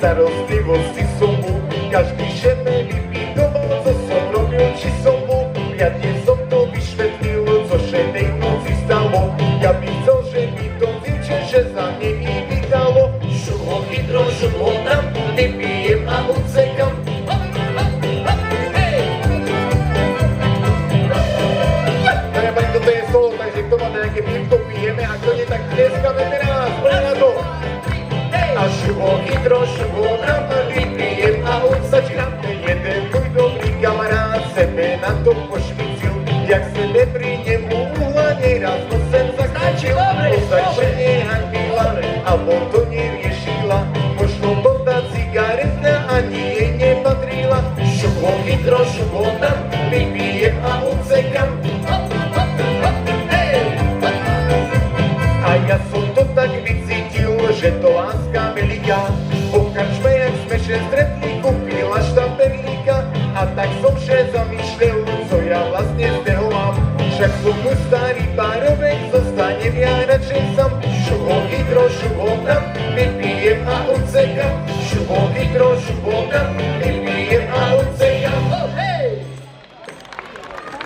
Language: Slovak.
starostlivosti som bol, každý šeme vypýtoval, co som robil, či som bol. Riadne som to vyšvetlil, co šedej noci stalo. Ja by chcel, že mi to zirče, že za mne mi vydalo. Šuho hydro, šuho tam, nepijem a odsekam. Toto je solo, takže kto má nejaké pivko, pijeme, a kto nie, tak tlieskame teraz, poďme na to. A šuho hydro, šuho tam, vypijem a odsačkam. Jeden môj dobrý kamarád sebe na to pošvicil, jak sebe pri nemu uhla neraz nosem zakráčil. Ozaj, že nehanbila, alebo to neriešila, možno to tá cigareta ani jej nepatrila. Šuho hydro, šuho tam, vypijem a odsekam. A ja som to tak vycítil, že to láska veľká. Po krčme, jak sme še stretli, kúpila štamperlíka. A tak som še zamýšľal, co ja vlastne z toho mám. Však som mu starý párovek, zostanem ja radšej sám. Šuho hydro, šuho tam, vypijem a odsekam. Šuho hydro, šuho tam, vypijem